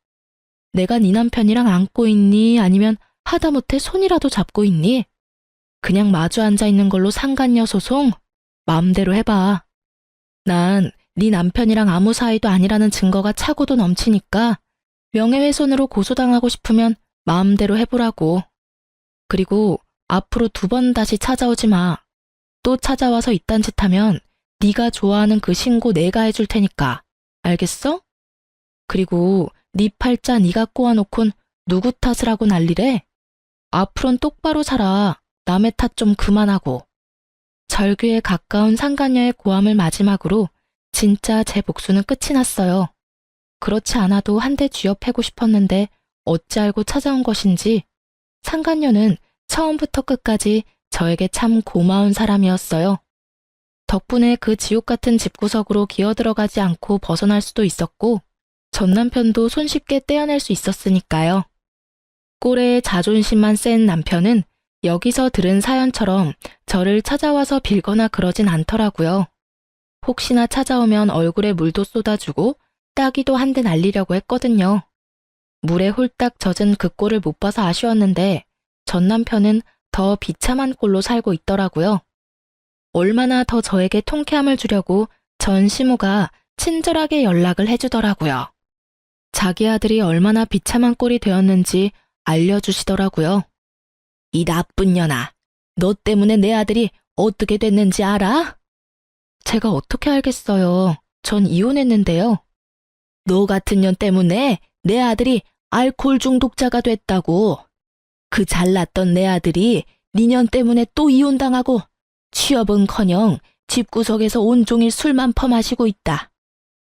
내가 네 남편이랑 안고 있니? 아니면 하다못해 손이라도 잡고 있니? 그냥 마주 앉아 있는 걸로 상간녀 소송? 마음대로 해봐. 난 네 남편이랑 아무 사이도 아니라는 증거가 차고도 넘치니까 명예훼손으로 고소당하고 싶으면 마음대로 해보라고. 그리고 앞으로 2번 다시 찾아오지 마. 또 찾아와서 이딴 짓 하면 네가 좋아하는 그 신고 내가 해줄 테니까. 알겠어? 그리고 네 팔자 네가 꼬아놓곤 누구 탓을 하고 난리래? 앞으론 똑바로 살아. 남의 탓 좀 그만하고. 절규에 가까운 상간녀의 고함을 마지막으로 진짜 제 복수는 끝이 났어요. 그렇지 않아도 한 대 쥐어패고 싶었는데 어찌 알고 찾아온 것인지 상간녀는 처음부터 끝까지 저에게 참 고마운 사람이었어요. 덕분에 그 지옥 같은 집구석으로 기어들어가지 않고 벗어날 수도 있었고 전 남편도 손쉽게 떼어낼 수 있었으니까요. 꼴의 자존심만 센 남편은 여기서 들은 사연처럼 저를 찾아와서 빌거나 그러진 않더라고요. 혹시나 찾아오면 얼굴에 물도 쏟아주고 따기도 한 대 날리려고 했거든요. 물에 홀딱 젖은 그 꼴을 못 봐서 아쉬웠는데 전 남편은 더 비참한 꼴로 살고 있더라고요. 얼마나 더 저에게 통쾌함을 주려고 전 시모가 친절하게 연락을 해주더라고요. 자기 아들이 얼마나 비참한 꼴이 되었는지 알려주시더라고요. 이 나쁜 년아, 너 때문에 내 아들이 어떻게 됐는지 알아? 제가 어떻게 알겠어요. 전 이혼했는데요. 너 같은 년 때문에 내 아들이 알코올 중독자가 됐다고. 그 잘났던 내 아들이 네 년 때문에 또 이혼당하고 취업은커녕 집구석에서 온종일 술만 퍼마시고 있다.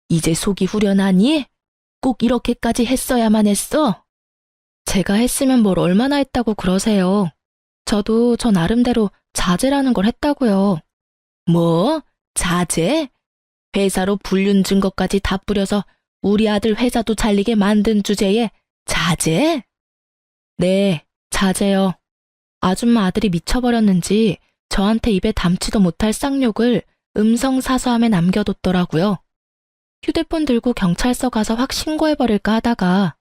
이제 속이 후련하니? 꼭 이렇게까지 했어야만 했어? 제가 했으면 뭘 얼마나 했다고 그러세요. 저도 저 나름대로 자제라는 걸 했다고요. 뭐? 자제? 회사로 불륜 증거까지 다 뿌려서 우리 아들 회사도 잘리게 만든 주제에 자제? 네, 자제요. 아줌마 아들이 미쳐버렸는지 저한테 입에 담지도 못할 쌍욕을 음성사서함에 남겨뒀더라고요. 휴대폰 들고 경찰서 가서 확 신고해버릴까 하다가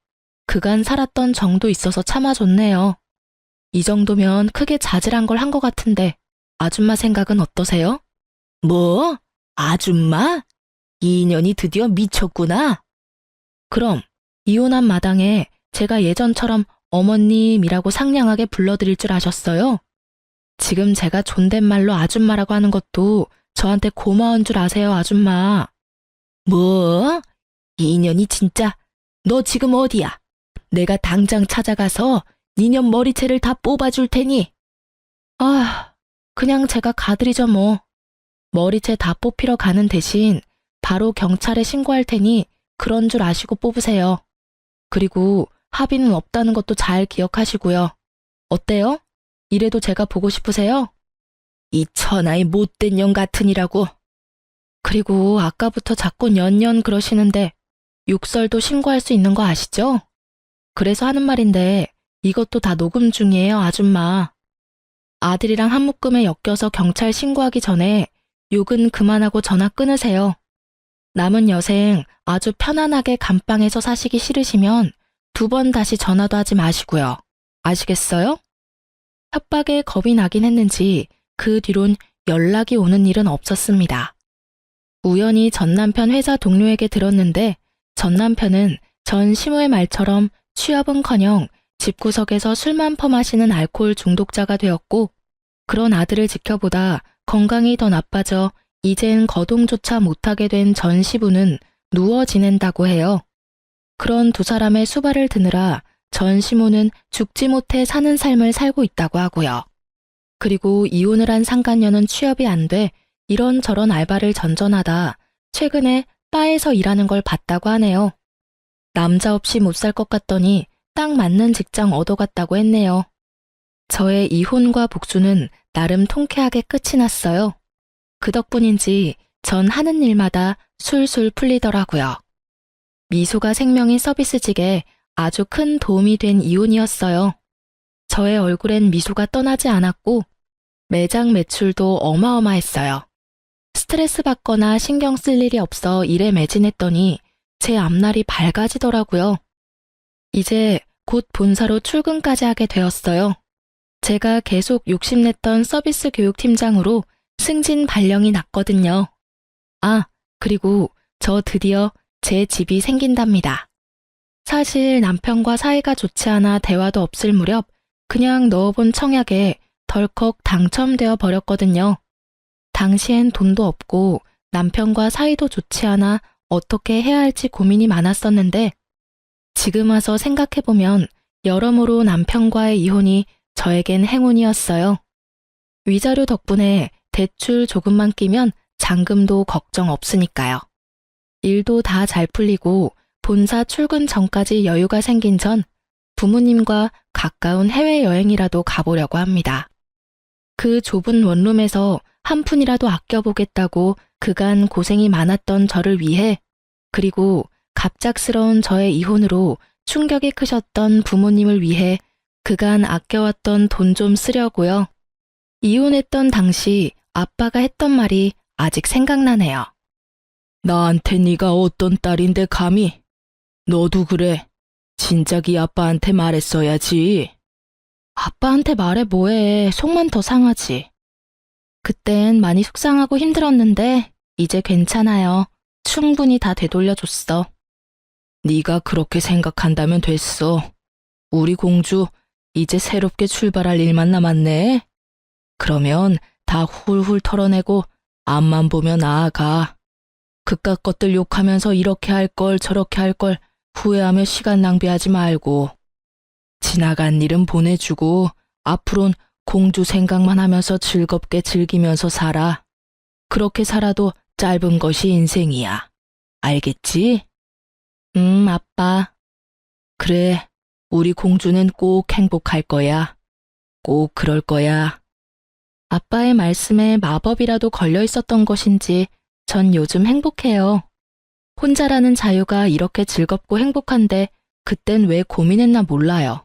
그간 살았던 정도 있어서 참아줬네요. 이 정도면 크게 자질한 걸 한 것 같은데 아줌마 생각은 어떠세요? 뭐? 아줌마? 이 인연이 드디어 미쳤구나. 그럼 이혼한 마당에 제가 예전처럼 어머님이라고 상냥하게 불러드릴 줄 아셨어요? 지금 제가 존댓말로 아줌마라고 하는 것도 저한테 고마운 줄 아세요, 아줌마. 뭐? 이 인연이 진짜. 너 지금 어디야? 내가 당장 찾아가서 니년 머리채를 다 뽑아줄 테니. 아, 그냥 제가 가드리죠 뭐. 머리채 다 뽑히러 가는 대신 바로 경찰에 신고할 테니 그런 줄 아시고 뽑으세요. 그리고 합의는 없다는 것도 잘 기억하시고요. 어때요? 이래도 제가 보고 싶으세요? 이 천하의 못된 년 같으니라고. 그리고 아까부터 자꾸 년년 그러시는데 욕설도 신고할 수 있는 거 아시죠? 그래서 하는 말인데 이것도 다 녹음 중이에요, 아줌마. 아들이랑 한 묶음에 엮여서 경찰 신고하기 전에 욕은 그만하고 전화 끊으세요. 남은 여생 아주 편안하게 감방에서 사시기 싫으시면 2번 다시 전화도 하지 마시고요. 아시겠어요? 협박에 겁이 나긴 했는지 그 뒤론 연락이 오는 일은 없었습니다. 우연히 전 남편 회사 동료에게 들었는데 전 남편은 전 시모의 말처럼 취업은커녕 집구석에서 술만 퍼마시는 알코올 중독자가 되었고, 그런 아들을 지켜보다 건강이 더 나빠져 이젠 거동조차 못하게 된 전 시부는 누워 지낸다고 해요. 그런 두 사람의 수발을 드느라 전 시모는 죽지 못해 사는 삶을 살고 있다고 하고요. 그리고 이혼을 한 상간녀는 취업이 안 돼 이런저런 알바를 전전하다 최근에 바에서 일하는 걸 봤다고 하네요. 남자 없이 못 살 것 같더니 딱 맞는 직장 얻어갔다고 했네요. 저의 이혼과 복수는 나름 통쾌하게 끝이 났어요. 그 덕분인지 전 하는 일마다 술술 풀리더라고요. 미소가 생명인 서비스직에 아주 큰 도움이 된 이혼이었어요. 저의 얼굴엔 미소가 떠나지 않았고 매장 매출도 어마어마했어요. 스트레스 받거나 신경 쓸 일이 없어 일에 매진했더니 제 앞날이 밝아지더라고요. 이제 곧 본사로 출근까지 하게 되었어요. 제가 계속 욕심냈던 서비스 교육팀장으로 승진 발령이 났거든요. 아, 그리고 저 드디어 제 집이 생긴답니다. 사실 남편과 사이가 좋지 않아 대화도 없을 무렵 그냥 넣어본 청약에 덜컥 당첨되어 버렸거든요. 당시엔 돈도 없고 남편과 사이도 좋지 않아 어떻게 해야 할지 고민이 많았었는데 지금 와서 생각해보면 여러모로 남편과의 이혼이 저에겐 행운이었어요. 위자료 덕분에 대출 조금만 끼면 잔금도 걱정 없으니까요. 일도 다 잘 풀리고 본사 출근 전까지 여유가 생긴 전 부모님과 가까운 해외여행이라도 가보려고 합니다. 그 좁은 원룸에서 한 푼이라도 아껴보겠다고 그간 고생이 많았던 저를 위해 그리고 갑작스러운 저의 이혼으로 충격이 크셨던 부모님을 위해 그간 아껴왔던 돈 좀 쓰려고요. 이혼했던 당시 아빠가 했던 말이 아직 생각나네요. 나한테 네가 어떤 딸인데 감히? 너도 그래. 진작이 아빠한테 말했어야지. 아빠한테 말해 뭐해. 속만 더 상하지. 그땐 많이 속상하고 힘들었는데 이제 괜찮아요. 충분히 다 되돌려줬어. 네가 그렇게 생각한다면 됐어. 우리 공주 이제 새롭게 출발할 일만 남았네. 그러면 다 훌훌 털어내고 앞만 보며 나아가. 그깟 것들 욕하면서 이렇게 할 걸 저렇게 할 걸 후회하며 시간 낭비하지 말고 지나간 일은 보내주고 앞으론 공주 생각만 하면서 즐겁게 즐기면서 살아. 그렇게 살아도 짧은 것이 인생이야. 알겠지? 아빠. 그래, 우리 공주는 꼭 행복할 거야. 꼭 그럴 거야. 아빠의 말씀에 마법이라도 걸려 있었던 것인지 전 요즘 행복해요. 혼자라는 자유가 이렇게 즐겁고 행복한데 그땐 왜 고민했나 몰라요.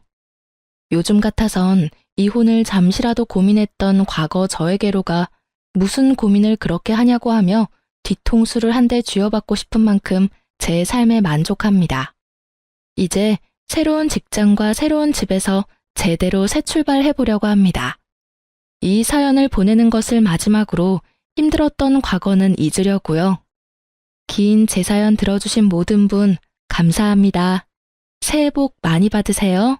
요즘 같아선 이혼을 잠시라도 고민했던 과거 저에게로가 무슨 고민을 그렇게 하냐고 하며 뒤통수를 한 대 쥐어받고 싶은 만큼 제 삶에 만족합니다. 이제 새로운 직장과 새로운 집에서 제대로 새 출발해보려고 합니다. 이 사연을 보내는 것을 마지막으로 힘들었던 과거는 잊으려고요. 긴 제 사연 들어주신 모든 분 감사합니다. 새해 복 많이 받으세요.